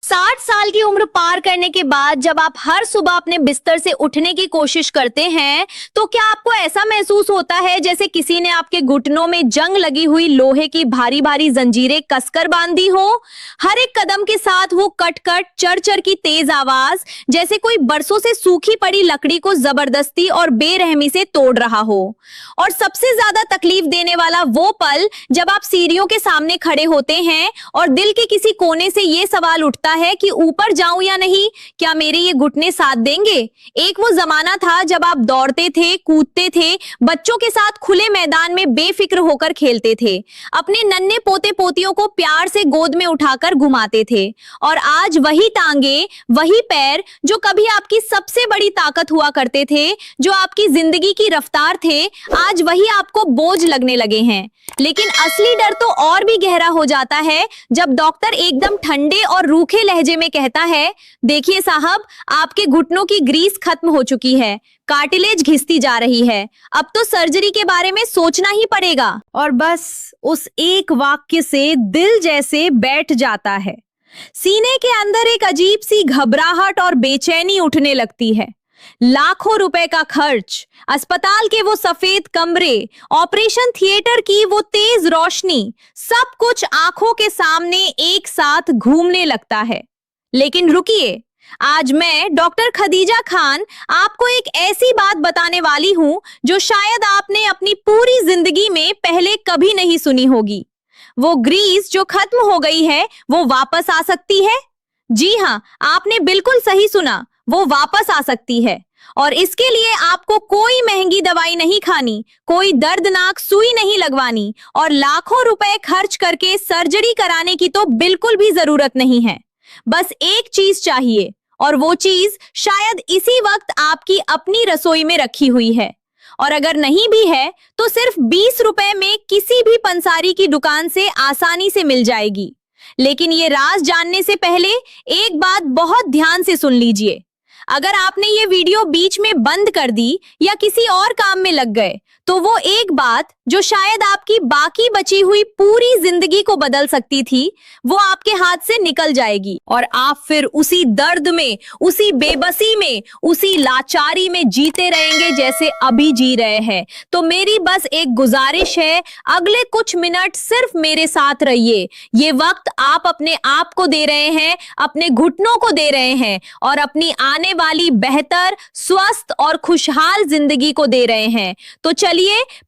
60 साल की उम्र पार करने के बाद जब आप हर सुबह अपने बिस्तर से उठने की कोशिश करते हैं, तो क्या आपको ऐसा महसूस होता है जैसे किसी ने आपके घुटनों में जंग लगी हुई लोहे की भारी भारी जंजीरें कसकर बांध दी हो? हर एक कदम के साथ वो कट कट चर चर की तेज आवाज, जैसे कोई बरसों से सूखी पड़ी लकड़ी को जबरदस्ती और बेरहमी से तोड़ रहा हो। और सबसे ज्यादा तकलीफ देने वाला वो पल जब आप सीढ़ियों के सामने खड़े होते हैं और दिल के किसी कोने से ये सवाल उठता है कि ऊपर जाऊं या नहीं, क्या मेरे ये घुटने साथ देंगे? एक वो जमाना था जब आप दौड़ते थे, कूदते थे, बच्चों के साथ खुले मैदान में बेफिक्र होकर खेलते थे, अपने नन्हे पोते पोतियों को प्यार से गोद में उठाकर घुमाते थे। और आज वही टांगे, वही पैर जो कभी आपकी सबसे बड़ी ताकत हुआ करते थे, जो आपकी जिंदगी की रफ्तार थे, आज वही आपको बोझ लगने लगे हैं। लेकिन असली डर तो और भी गहरा हो जाता है जब डॉक्टर एकदम ठंडे और रूखे लहजे में कहता है, देखिए साहब, आपके घुटनों की ग्रीस खत्म हो चुकी है, कार्टिलेज घिसती जा रही है, अब तो सर्जरी के बारे में सोचना ही पड़ेगा। और बस उस एक वाक्य से दिल जैसे बैठ जाता है। सीने के अंदर एक अजीब सी घबराहट और बेचैनी उठने लगती है। लाखों रुपए का खर्च, अस्पताल के वो सफेद कमरे, ऑपरेशन थिएटर की वो तेज रोशनी, सब कुछ आंखों के सामने एक साथ घूमने लगता है। लेकिन रुकिए, आज मैं डॉक्टर खदीजा खान आपको एक ऐसी बात बताने वाली हूं जो शायद आपने अपनी पूरी जिंदगी में पहले कभी नहीं सुनी होगी। वो ग्रीस जो खत्म हो गई है, वो वापस आ सकती है। जी हाँ, आपने बिल्कुल सही सुना, वो वापस आ सकती है। और इसके लिए आपको कोई महंगी दवाई नहीं खानी, कोई दर्दनाक सुई नहीं लगवानी और लाखों रुपए खर्च करके सर्जरी कराने की तो बिल्कुल भी जरूरत नहीं है। बस एक चीज चाहिए, और वो चीज शायद इसी वक्त आपकी अपनी रसोई में रखी हुई है। और अगर नहीं भी है तो सिर्फ 20 रुपए में किसी भी पंसारी की दुकान से आसानी से मिल जाएगी। लेकिन ये राज जानने से पहले एक बात बहुत ध्यान से सुन लीजिए। अगर आपने ये वीडियो बीच में बंद कर दी या किसी और काम में लग गए, तो वो एक बात जो शायद आपकी बाकी बची हुई पूरी जिंदगी को बदल सकती थी, वो आपके हाथ से निकल जाएगी और आप फिर उसी दर्द में, उसी बेबसी में, उसी लाचारी में जीते रहेंगे जैसे अभी जी रहे हैं। तो मेरी बस एक गुजारिश है, अगले कुछ मिनट सिर्फ मेरे साथ रहिए। ये वक्त आप अपने आप को दे रहे हैं, अपने घुटनों को दे रहे हैं और अपनी आने वाली बेहतर, स्वस्थ और खुशहाल जिंदगी को दे रहे हैं। तो चलिए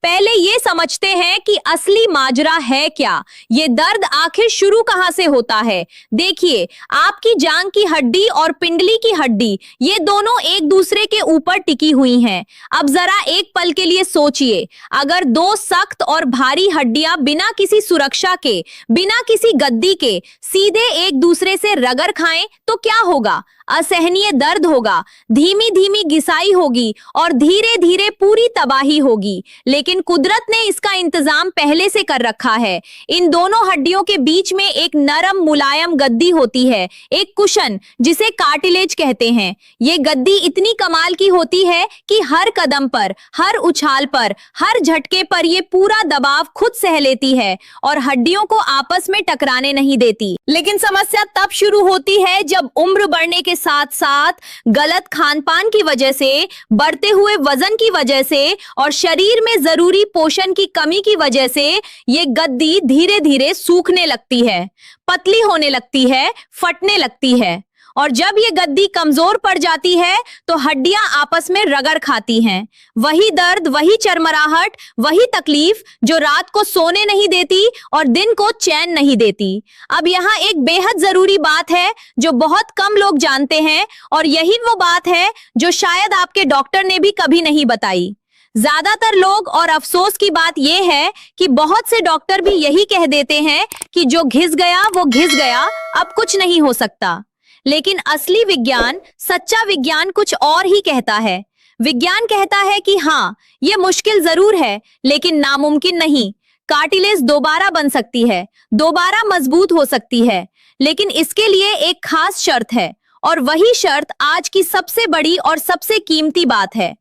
पहले ये समझते हैं कि असली माजरा है क्या, ये दर्द आखिर शुरू कहां से होता है। देखिए, आपकी जांग की हड्डी और पिंडली की हड्डी, ये दोनों एक दूसरे के ऊपर टिकी हुई हैं। अब जरा एक पल के लिए सोचिए, अगर दो सख्त और भारी हड्डियां बिना किसी सुरक्षा के, बिना किसी गद्दी के सीधे एक दूसरे से रगड़ खाएं तो क्या होगा? असहनीय दर्द होगा, धीमी धीमी घिसाई होगी और धीरे धीरे पूरी तबाही होगी। लेकिन कुदरत ने इसका इंतजाम पहले से कर रखा है। इन दोनों हड्डियों के बीच में एक नरम मुलायम गद्दी होती है, एक कुशन, जिसे कार्टिलेज कहते हैं। ये गद्दी इतनी कमाल की होती है कि हर कदम पर, हर उछाल पर, हर झटके पर ये पूरा दबाव खुद सह लेती है और हड्डियों को आपस में टकराने नहीं देती। लेकिन समस्या तब शुरू होती है जब उम्र बढ़ने के साथ साथ गलत खानपान की वजह से, बढ़ते हुए वजन की वजह से और शरीर में जरूरी पोषण की कमी की वजह से ये गद्दी धीरे धीरे सूखने लगती है, पतली होने लगती है, फटने लगती है। और जब ये गद्दी कमजोर पड़ जाती है तो हड्डियां आपस में रगड़ खाती हैं। वही दर्द, वही चरमराहट, वही तकलीफ जो रात को सोने नहीं देती और दिन को चैन नहीं देती। अब यहाँ एक बेहद जरूरी बात है जो बहुत कम लोग जानते हैं, और यही वो बात है जो शायद आपके डॉक्टर ने भी कभी नहीं बताई। ज्यादातर लोग, और अफसोस की बात यह है कि बहुत से डॉक्टर भी यही कह देते हैं कि जो घिस गया वो घिस गया, अब कुछ नहीं हो सकता। लेकिन असली विज्ञान, सच्चा विज्ञान कुछ और ही कहता है। विज्ञान कहता है कि हाँ, ये मुश्किल जरूर है लेकिन नामुमकिन नहीं। कार्टिलेज दोबारा बन सकती है, दोबारा मजबूत हो सकती है, लेकिन इसके लिए एक खास शर्त है, और वही शर्त आज की सबसे बड़ी और सबसे कीमती बात है।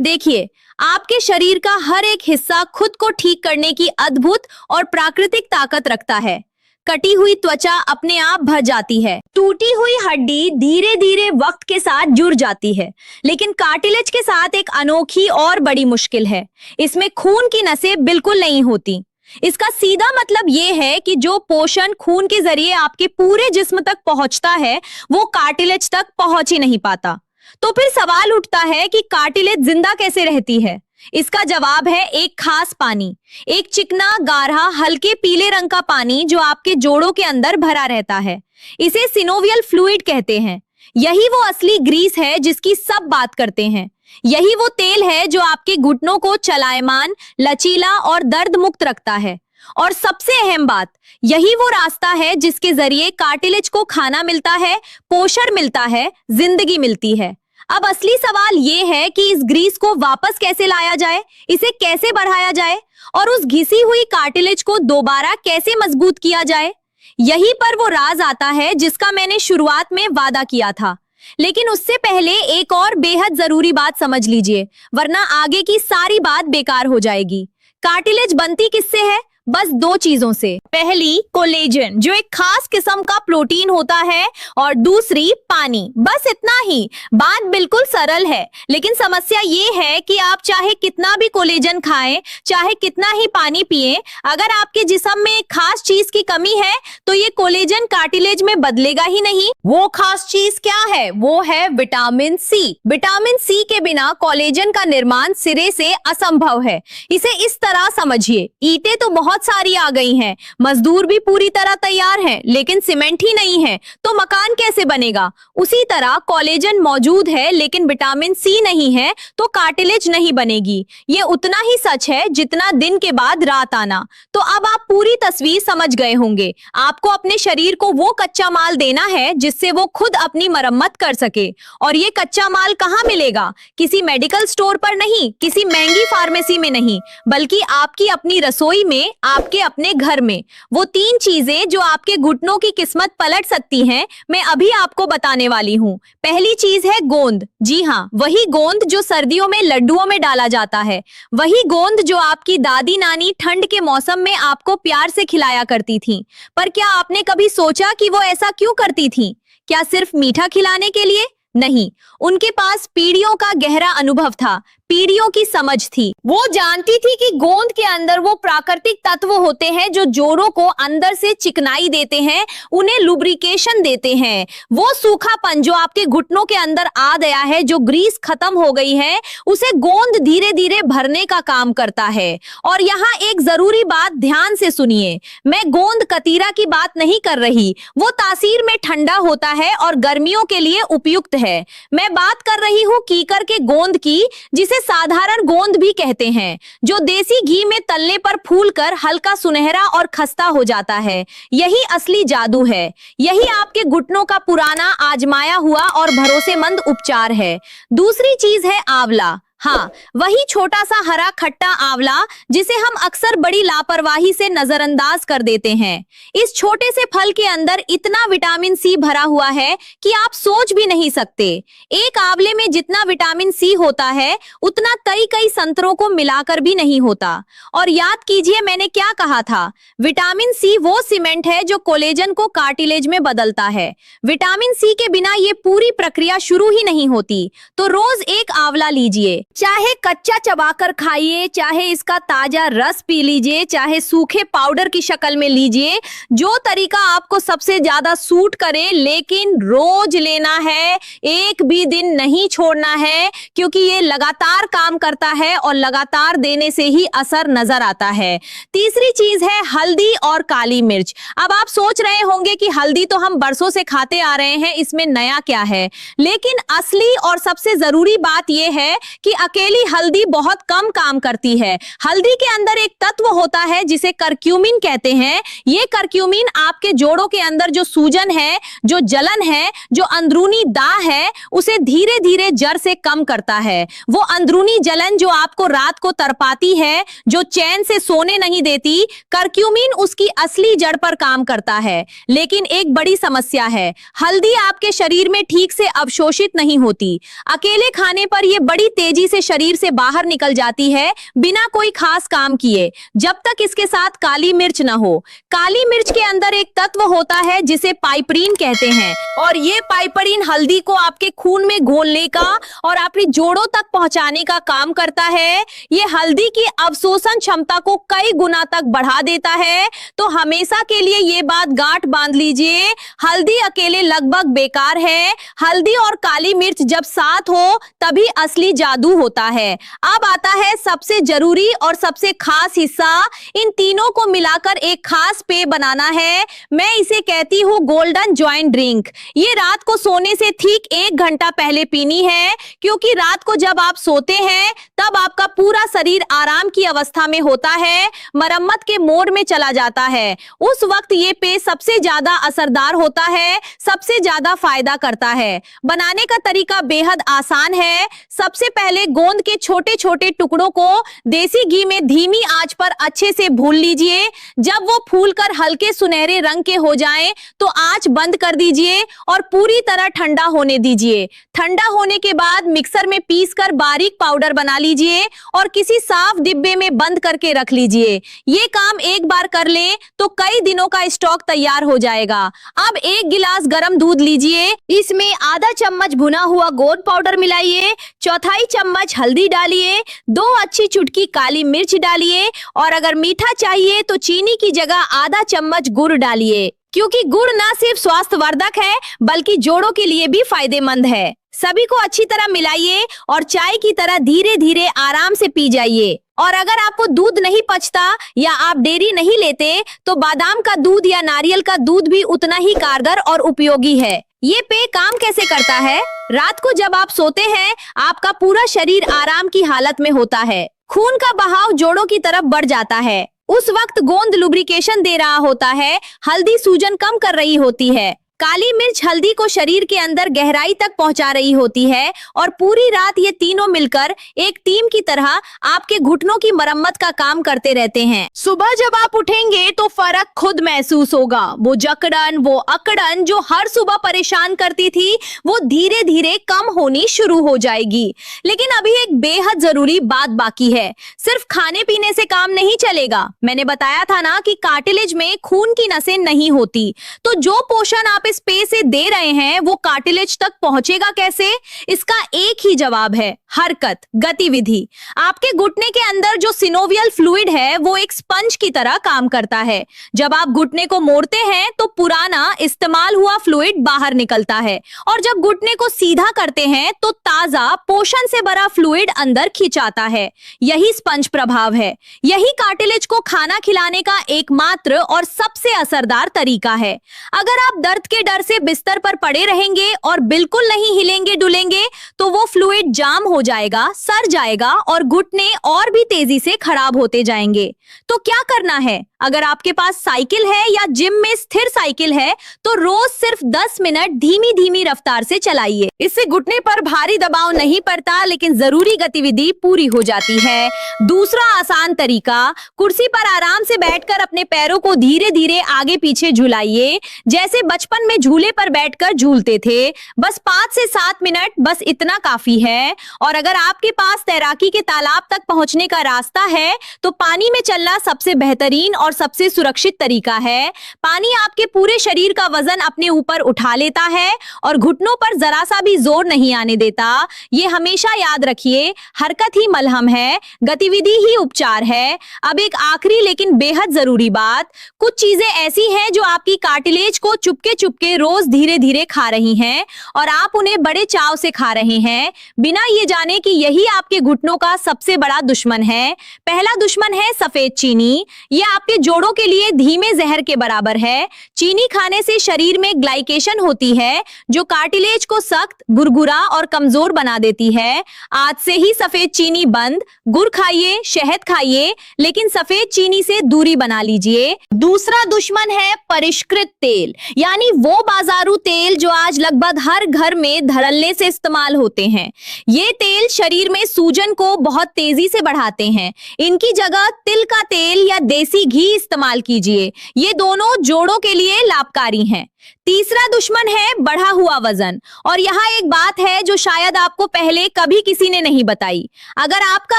देखिए, आपके शरीर का हर एक हिस्सा खुद को ठीक करने की अद्भुत और प्राकृतिक ताकत रखता है। कटी हुई त्वचा अपने आप भर जाती है। टूटी हुई हड्डी धीरे धीरे वक्त के साथ जुड़ जाती है। लेकिन कार्टिलेज के साथ एक अनोखी और बड़ी मुश्किल है, इसमें खून की नसें बिल्कुल नहीं होती। इसका सीधा मतलब ये है कि जो पोषण खून के जरिए आपके पूरे जिस्म तक पहुंचता है वो कार्टिलेज तक पहुंच ही नहीं पाता। तो फिर सवाल उठता है कि कार्टिलेज जिंदा कैसे रहती है। इसका जवाब है एक खास पानी, एक चिकना गाढ़ा हल्के पीले रंग का पानी जो आपके जोड़ों के अंदर भरा रहता है। इसे सिनोवियल फ्लूइड कहते हैं। यही वो असली ग्रीस है जिसकी सब बात करते हैं। यही वो तेल है जो आपके घुटनों को चलायमान, लचीला और दर्द मुक्त रखता है। और सबसे अहम बात, यही वो रास्ता है जिसके जरिए कार्टिलेज को खाना मिलता है, पोषण मिलता है, जिंदगी मिलती है। अब असली सवाल ये है कि इस ग्रीस को वापस कैसे लाया जाए, इसे कैसे बढ़ाया जाए और उस घिसी हुई कार्टिलेज को दोबारा कैसे मजबूत किया जाए। यही पर वो राज आता है जिसका मैंने शुरुआत में वादा किया था। लेकिन उससे पहले एक और बेहद जरूरी बात समझ लीजिए, वरना आगे की सारी बात बेकार हो जाएगी। कार्टिलेज बनती किससे है? बस दो चीजों से। पहली कोलेजन, जो एक खास किस्म का प्रोटीन होता है, और दूसरी पानी। बस इतना ही। बात बिल्कुल सरल है, लेकिन समस्या ये है कि आप चाहे कितना भी कोलेजन खाएं, चाहे कितना ही पानी पिएं, अगर आपके जिस्म में एक खास चीज की कमी है तो ये कोलेजन कार्टिलेज में बदलेगा ही नहीं। वो खास चीज क्या है? वो है विटामिन सी। विटामिन सी के बिना कोलेजन का निर्माण सिरे से असंभव है। इसे इस तरह समझिए, ईंटें तो बहुत सारी आ गई हैं, मजदूर भी पूरी तरह तैयार हैं, लेकिन सीमेंट ही नहीं है, तो मकान कैसे बनेगा? उसी तरह कोलेजन मौजूद है लेकिन विटामिन सी नहीं है तो कार्टिलेज नहीं बनेगी। ये उतना ही सच है जितना दिन के बाद रात आना। तो अब आप पूरी तस्वीर समझ गए होंगे। आपको अपने शरीर को वो कच्चा माल देना है जिससे वो खुद अपनी मरम्मत कर सके। और ये कच्चा माल कहाँ मिलेगा? किसी मेडिकल स्टोर पर नहीं, किसी महंगी फार्मेसी में नहीं, बल्कि आपकी अपनी रसोई में, आपके अपने घर में। वो तीन चीजें जो आपके घुटनों की किस्मत पलट सकती हैं, मैं अभी आपको बताने वाली हूँ। पहली चीज है गोंद। जी हाँ, वही गोंद जो सर्दियों में लड्डुओं में डाला जाता है, वही गोंद जो आपकी दादी नानी ठंड के मौसम में आपको प्यार से खिलाया करती थी। पर क्या आपने कभी सोचा कि वो ऐसा क्यों करती थी? क्या सिर्फ मीठा खिलाने के लिए? नहीं, उनके पास पीढ़ियों का गहरा अनुभव था, पीढ़ियों की समझ थी। वो जानती थी कि गोंद के अंदर वो प्राकृतिक तत्व होते हैं जो जोड़ों को अंदर से चिकनाई देते हैं, उन्हें लुब्रिकेशन देते हैं। वो सूखापन जो आपके घुटनों के अंदर आ गया है, जो ग्रीस खत्म हो गई है, उसे गोंद धीरे धीरे भरने का काम करता है। और यहाँ एक जरूरी बात ध्यान से सुनिए, मैं गोंद कतीरा की बात नहीं कर रही। वो तासीर में ठंडा होता है और गर्मियों के लिए उपयुक्त है। मैं बात कर रही हूँ कीकर के गोंद की, जिसे साधारण गोंद भी कहते हैं, जो देसी घी में तलने पर फूलकर हल्का सुनहरा और खस्ता हो जाता है। यही असली जादू है। यही आपके घुटनों का पुराना, आजमाया हुआ और भरोसेमंद उपचार है। दूसरी चीज है आंवला। हाँ, वही छोटा सा हरा खट्टा आंवला जिसे हम अक्सर बड़ी लापरवाही से नजरअंदाज कर देते हैं। इस छोटे से फल के अंदर इतना विटामिन सी भरा हुआ है कि आप सोच भी नहीं सकते। एक आंवले में जितना विटामिन सी होता है उतना कई संतरों को मिलाकर भी नहीं होता। और याद कीजिए मैंने क्या कहा था, विटामिन सी वो सीमेंट है जो कोलेजन को कार्टिलेज में बदलता है। विटामिन सी के बिना ये पूरी प्रक्रिया शुरू ही नहीं होती। तो रोज एक आंवला लीजिए, चाहे कच्चा चबाकर खाइए, चाहे इसका ताजा रस पी लीजिए, चाहे सूखे पाउडर की शक्ल में लीजिए, जो तरीका आपको सबसे ज्यादा सूट करे, लेकिन रोज लेना है, एक भी दिन नहीं छोड़ना है, क्योंकि ये लगातार काम करता है और लगातार देने से ही असर नजर आता है। तीसरी चीज है हल्दी और काली मिर्च। अब आप सोच रहे होंगे कि हल्दी तो हम बरसों से खाते आ रहे हैं, इसमें नया क्या है? लेकिन असली और सबसे जरूरी बात यह है कि अकेली हल्दी बहुत कम काम करती है। हल्दी के अंदर एक तत्व होता है जिसे करक्यूमिन कहते हैं। ये करक्यूमिन आपके जोड़ों के अंदर जो सूजन है, जो जलन है, जो अंदरूनी दाह है, उसे धीरे धीरे जड़ से कम करता है। वो अंदरूनी जलन जो आपको रात को तरपाती है, जो चैन से सोने नहीं देती, करक्यूमिन उसकी असली जड़ पर काम करता है। लेकिन एक बड़ी समस्या है, हल्दी आपके शरीर में ठीक से अवशोषित नहीं होती। अकेले खाने पर यह बड़ी तेजी से से शरीर से बाहर निकल जाती है बिना कोई खास काम किए, जब तक इसके साथ काली मिर्च न हो। काली मिर्च के अंदर एक तत्व होता है जिसे पाइपरीन कहते हैं, और ये पाइपरीन हल्दी को आपके खून में घोलने का और आपकी जोड़ों तक पहुंचाने का काम करता है। ये हल्दी की अवशोषण क्षमता को कई गुना तक बढ़ा देता है। तो हमेशा के लिए ये बात गांठ बांध लीजिए, हल्दी अकेले लगभग बेकार है। हल्दी और काली मिर्च जब साथ हो तभी असली जादू होता है। अब आता है सबसे जरूरी और सबसे खास हिस्सा, इन तीनों को मिलाकर एक खास पेय बनाना है। मैं इसे कहती हूँ गोल्डन जॉइंट ड्रिंक। ये रात को सोने से ठीक 1 घंटा पहले पीनी है, क्योंकि रात को जब आप सोते हैं तब आपका पूरा शरीर आराम की अवस्था में होता है, मरम्मत के मोड में चला जाता है। उस वक्त ये पेय सबसे ज्यादा असरदार होता है, सबसे ज्यादा फायदा करता है। बनाने का तरीका बेहद आसान है। सबसे पहले गोंद के छोटे छोटे टुकड़ों को देसी घी में धीमी आंच पर अच्छे से भून लीजिए। जब वो फूलकर हल्के सुनहरे रंग के हो जाएं, तो आंच बंद कर दीजिए और पूरी तरह ठंडा होने दीजिए। ठंडा होने के बाद मिक्सर में पीसकर बारीक पाउडर बना लीजिए और किसी साफ डिब्बे में बंद करके रख लीजिए। ये काम एक बार कर लें तो कई दिनों का स्टॉक तैयार हो जाएगा। अब 1 गिलास गर्म दूध लीजिए, इसमें आधा चम्मच भुना हुआ गोंद पाउडर मिलाइए, 1/4 चम्मच हल्दी डालिए, 2 अच्छी चुटकी काली मिर्च डालिए, और अगर मीठा चाहिए तो चीनी की जगह आधा चम्मच गुड़ डालिए, क्योंकि गुड़ न सिर्फ स्वास्थ्यवर्धक है बल्कि जोड़ों के लिए भी फायदेमंद है। सभी को अच्छी तरह मिलाइए और चाय की तरह धीरे धीरे आराम से पी जाइए। और अगर आपको दूध नहीं पचता या आप डेयरी नहीं लेते तो बादाम का दूध या नारियल का दूध भी उतना ही कारगर और उपयोगी है। ये पेय काम कैसे करता है? रात को जब आप सोते हैं आपका पूरा शरीर आराम की हालत में होता है, खून का बहाव जोड़ों की तरफ बढ़ जाता है। उस वक्त गोंद लुब्रिकेशन दे रहा होता है, हल्दी सूजन कम कर रही होती है, काली मिर्च हल्दी को शरीर के अंदर गहराई तक पहुंचा रही होती है, और पूरी रात ये तीनों मिलकर एक टीम की तरह आपके घुटनों की मरम्मत का काम करते रहते हैं। सुबह जब आप उठेंगे तो फर्क खुद महसूस होगा। वो जकड़न, वो अकड़न जो हर सुबह परेशान करती थी, वो धीरे धीरे कम होनी शुरू हो जाएगी। लेकिन अभी एक बेहद जरूरी बात बाकी है। सिर्फ खाने पीने से काम नहीं चलेगा। मैंने बताया था ना कि कार्टिलेज में खून की नसें नहीं होती, तो जो पोषण आप इस पेय से दे रहे हैं वो कार्टिलेज तक पहुंचेगा कैसे? इसका एक ही जवाब है, हरकत, गतिविधि। आपके घुटने के अंदर जो सिनोवियल फ्लूइड है वो एक स्पंज की तरह काम करता है। जब आप घुटने को मोड़ते हैं तो पुराना इस्तेमाल हुआ फ्लूइड बाहर निकलता है, और जब घुटने को सीधा करते हैं तो ताजा पोषण से भरा फ्लूइड अंदर खिंचाता है। यही स्पंज प्रभाव है। यही कार्टिलेज को खाना खिलाने का एकमात्र और सबसे असरदार तरीका है। अगर आप दर्द के डर से बिस्तर पर पड़े रहेंगे और बिल्कुल नहीं हिलेंगे डुलेंगे तो वो फ्लूइड जाम हो जाएगा, सड़ जाएगा और घुटने और भी तेजी से खराब होते जाएंगे। तो क्या करना है? अगर आपके पास साइकिल है या जिम में स्थिर साइकिल है तो रोज सिर्फ 10 मिनट धीमी धीमी रफ्तार से चलाइए। इससे घुटने पर भारी दबाव नहीं पड़ता, लेकिन जरूरी गतिविधि पूरी हो जाती है। दूसरा आसान तरीका, कुर्सी पर आराम से बैठकर अपने पैरों को धीरे धीरे आगे पीछे झुलाइए, जैसे बचपन में झूले पर बैठकर झूलते थे। बस 5 से 7 मिनट, बस इतना काफी है। और अगर आपके पास तैराकी के तालाब तक पहुंचने का रास्ता है तो पानी में चलना सबसे बेहतरीन और सबसे सुरक्षित तरीका है। पानी आपके पूरे शरीर का वजन अपने ऊपर उठा लेता है और घुटनों पर जरा सा भी जोर नहीं आने देता। ये हमेशा याद रखिए, हरकत ही मलहम है, गतिविधि ही उपचार है। अब एक आखिरी लेकिन बेहद जरूरी बात, कुछ चीजें ऐसी हैं जो आपकी कार्टिलेज को चुपके चुपके रोज धीरे धीरे खा रही हैं और आप उन्हें बड़े चाव से खा रहे हैं, बिना ये जाने कि यही आपके घुटनों का सबसे बड़ा दुश्मन है। पहला दुश्मन है सफेद चीनी। ये आपके जोड़ों के लिए धीमे जहर के बराबर है। चीनी खाने से शरीर में ग्लाइकेशन होती है जो कार्टिलेज को सख्त, भुरभुरा और कमजोर बना देती है। आज से ही सफेद चीनी बंद। गुड़ खाइए, शहद खाइए, लेकिन सफेद चीनी से दूरी बना लीजिए। दूसरा दुश्मन है परिष्कृत तेल, यानी वो बाजारू तेल जो आज लगभग हर घर में धड़ल्ले से इस्तेमाल होते हैं। ये तेल शरीर में सूजन को बहुत तेजी से बढ़ाते हैं। इनकी जगह तिल का तेल या देसी घी भी इस्तेमाल कीजिए। ये दोनों जोड़ों के लिए लाभकारी हैं। तीसरा दुश्मन है बढ़ा हुआ वजन। और यहाँ एक बात है जो शायद आपको पहले कभी किसी ने नहीं बताई। अगर आपका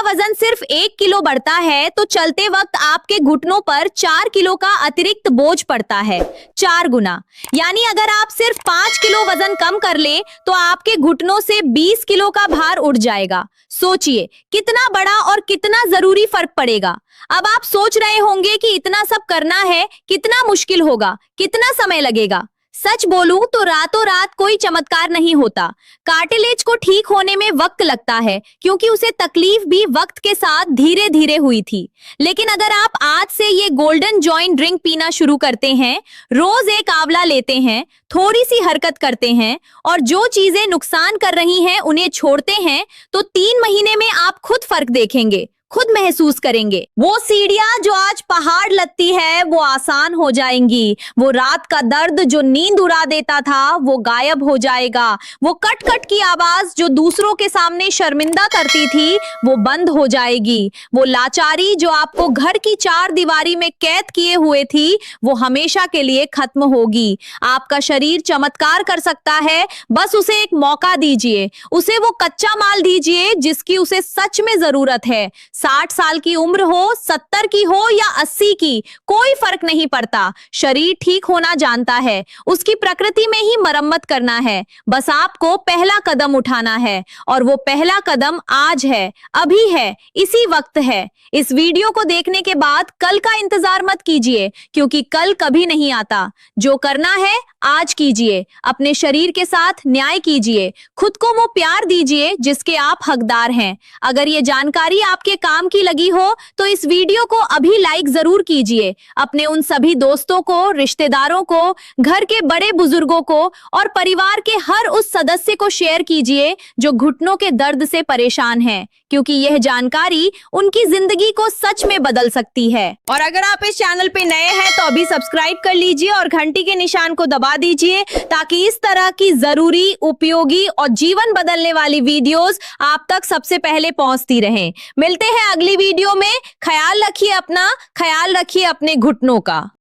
वजन सिर्फ 1 किलो बढ़ता है तो चलते वक्त आपके घुटनों पर 4 किलो का अतिरिक्त बोझ पड़ता है, 4 गुना। यानी अगर आप सिर्फ 5 किलो वजन कम कर ले तो आपके घुटनों से 20 किलो का भार उठ जाएगा। सोचिए कितना बड़ा और कितना जरूरी फर्क पड़ेगा। अब आप सोच रहे होंगे कि इतना सब करना है, कितना मुश्किल होगा, कितना समय लगेगा। सच बोलूं तो रातों रात कोई चमत्कार नहीं होता। कार्टिलेज को ठीक होने में वक्त लगता है क्योंकि उसे तकलीफ भी वक्त के साथ धीरे धीरे हुई थी। लेकिन अगर आप आज से ये गोल्डन जॉइंट ड्रिंक पीना शुरू करते हैं, रोज एक आंवला लेते हैं, थोड़ी सी हरकत करते हैं और जो चीजें नुकसान कर रही हैं उन्हें छोड़ते हैं, तो 3 महीने में आप खुद फर्क देखेंगे, खुद महसूस करेंगे। वो सीढ़ियां जो आज पहाड़ लगती है वो आसान हो जाएंगी। वो रात का दर्द जो नींद उड़ा देता था वो गायब हो जाएगा। वो कट कट की आवाज जो दूसरों के सामने शर्मिंदा करती थी वो बंद हो जाएगी। वो लाचारी जो आपको घर की 4 दीवारी में कैद किए हुए थी वो हमेशा के लिए खत्म होगी। आपका शरीर चमत्कार कर सकता है, बस उसे एक मौका दीजिए। उसे वो कच्चा माल दीजिए जिसकी उसे सच में जरूरत है। 60 साल की उम्र हो, 70 की हो या 80 की, कोई फर्क नहीं पड़ता। शरीर ठीक होना जानता है, उसकी प्रकृति में ही मरम्मत करना है। बस आपको पहला कदम उठाना है और वो पहला कदम आज है, अभी है, इसी वक्त है। इस वीडियो को देखने के बाद कल का इंतजार मत कीजिए क्योंकि कल कभी नहीं आता। जो करना है आज कीजिए। अपने शरीर के साथ न्याय कीजिए। खुद को वो प्यार दीजिए जिसके आप हकदार हैं। अगर ये जानकारी आपके काम की लगी हो तो इस वीडियो को अभी लाइक जरूर कीजिए। अपने उन सभी दोस्तों को, रिश्तेदारों को, घर के बड़े बुजुर्गों को और परिवार के हर उस सदस्य को शेयर कीजिए जो घुटनों के दर्द से परेशान है, क्योंकि यह जानकारी उनकी जिंदगी को सच में बदल सकती है। और अगर आप इस चैनल पे नए हैं तो अभी सब्सक्राइब कर लीजिए और घंटी के निशान को दबा दीजिए ताकि इस तरह की जरूरी, उपयोगी और जीवन बदलने वाली वीडियोस आप तक सबसे पहले पहुंचती रहें। मिलते हैं अगली वीडियो में। ख्याल रखिए अपना, ख्याल रखिए अपने घुटनों का।